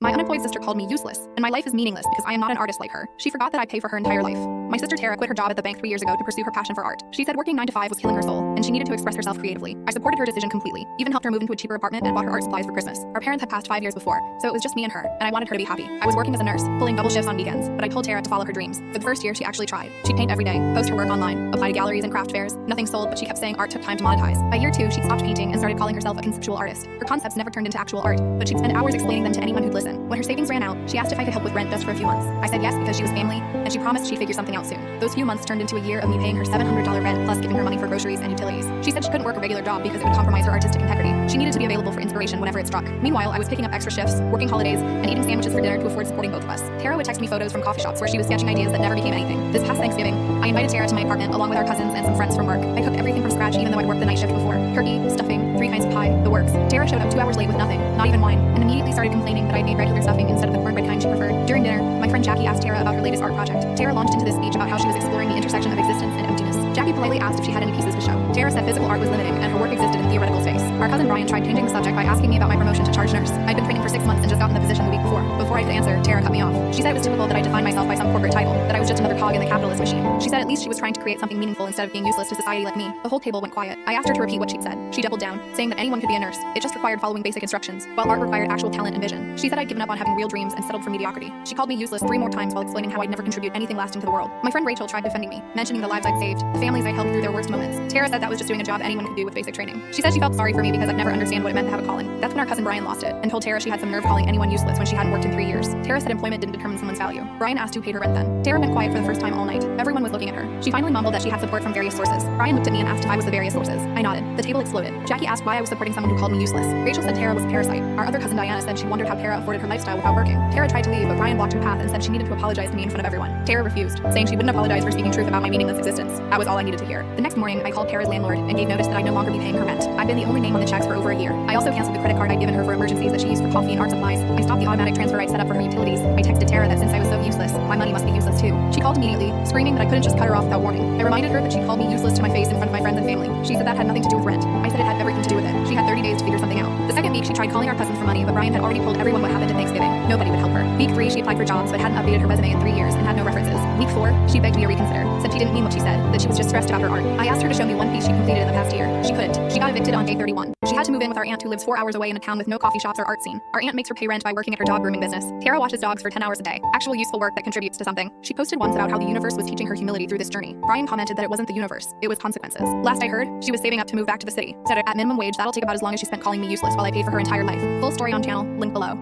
My unemployed sister called me useless, and my life is meaningless because I am not an artist like her. She forgot that I pay for her entire life. My sister Tara quit her job at the bank 3 years ago to pursue her passion for art. She said working 9 to 5 was killing her soul, and she needed to express herself creatively. I supported her decision completely, even helped her move into a cheaper apartment and bought her art supplies for Christmas. Our parents had passed 5 years before, so it was just me and her, and I wanted her to be happy. I was working as a nurse, pulling double shifts on weekends, but I told Tara to follow her dreams. For the first year, she actually tried. She'd paint every day, post her work online, apply to galleries and craft fairs. Nothing sold, but she kept saying art took time to monetize. By year 2, she'd stopped painting and started calling herself a conceptual artist. Her concepts never turned into actual art, but she'd spend hours explaining them to anyone who'd listen. When her savings ran out, she asked if I could help with rent just for a few months. I said yes because she was family, and she promised she'd figure something out soon. Those few months turned into a year of me paying her $700 rent plus giving her money for groceries and utilities. She said she couldn't work a regular job because it would compromise her artistic integrity. She needed to be available for inspiration whenever it struck. Meanwhile, I was picking up extra shifts, working holidays, and eating sandwiches for dinner to afford supporting both of us. Tara would text me photos from coffee shops where she was sketching ideas that never became anything. This past Thanksgiving, I invited Tara to my apartment along with our cousins and some friends from work. I cooked everything from scratch even though I'd worked the night shift before. Turkey, stuffing, 3 kinds of pie, the works. Tara showed up 2 hours late with nothing, not even wine, and immediately started complaining that I'd made regular stuffing instead of the cornbread kind she preferred. During dinner, my friend Jackie asked Tara about her latest art project. Tara launched into this speech about how she was exploring the intersection of existence and emptiness. Jackie politely asked if she had any pieces to show. Tara said physical art was limiting and her work existed in theoretical space. Our cousin Brian tried changing the subject by asking me about my promotion to charge nurse. I'd been training for 6 months and just gotten the position the week before. Before I could answer, Tara cut me off. She said it was typical that I define myself by some corporate title, that I was just another cog in the capitalist machine. She said at least she was trying to create something meaningful instead of being useless to society like me. The whole table went quiet. I asked her to repeat what she'd said. She doubled down, saying that anyone could be a nurse. It just required following basic instructions, while art required actual talent and vision. She said I'd given up on having real dreams and settled for mediocrity. She called me useless 3 more times while explaining how I'd never contribute anything lasting to the world. My friend Rachel tried defending me, mentioning the lives I'd saved, the families I'd helped through their worst moments. Tara said that was just doing a job anyone could do with basic training. She said she felt sorry for me because I'd never understand what it meant to have a calling. That's when our cousin Brian lost it and told Tara she had some nerve calling anyone useless when she hadn't worked in 3 years. Tara said employment didn't determine someone's value. Brian asked who paid her rent then. Tara went quiet for the first time all night. Everyone was looking at her. She finally mumbled that she had support from various sources. Brian looked at me and asked if I was the various sources. I nodded. The table exploded. Jackie asked why I was supporting someone who called me useless. Rachel said Tara was a parasite. Our other cousin Diana said she wondered how Tara afforded her lifestyle without working. Tara tried to leave, but Brian blocked her path and said she needed to apologize to me in front of everyone. Tara refused, saying she wouldn't apologize for speaking truth about my meaningless existence. That was all I needed to hear. The next morning, I called Tara's landlord and gave notice that I'd no longer be paying her rent. I'd been the only name on the checks for over a year. I also canceled the credit card I'd given her for emergencies that she used for coffee and art supplies. I stopped the automatic transfer I'd set up for her utilities. I texted Tara that since I was so useless, my money must be useless too. She called immediately, screaming that I couldn't just cut her off without warning. I reminded her that she'd called me useless to my face in front of my friends and family. She said that had nothing to do with rent. I said it had everything to do with it. She had 30 days to figure something out. The second week, she tried calling our cousins for money, but Brian had already told everyone what happened at Thanksgiving. Nobody would help her. Week 3, she applied for jobs but hadn't updated her resume in 3 years and had no references. Week 4, she begged me to reconsider, said she didn't mean what she said, that she was just stressed about her art. I asked her to show me one piece she completed in the past year. She couldn't. She got evicted on day 31. She had to move in with our aunt who lives 4 hours away in a town with no coffee shops or art scene. Our aunt makes her pay rent by working at her dog grooming business. Tara watches dogs for 10 hours a day. Actual useful work that contributes to something. She posted once about how the universe was teaching her humility through this journey. Brian commented that it wasn't the universe, it was consequences. Last I heard, she was saving up to move back to the city. Said at minimum wage that'll take about as long as she spent calling me useless while I paid for her entire life. Full story on channel, link below.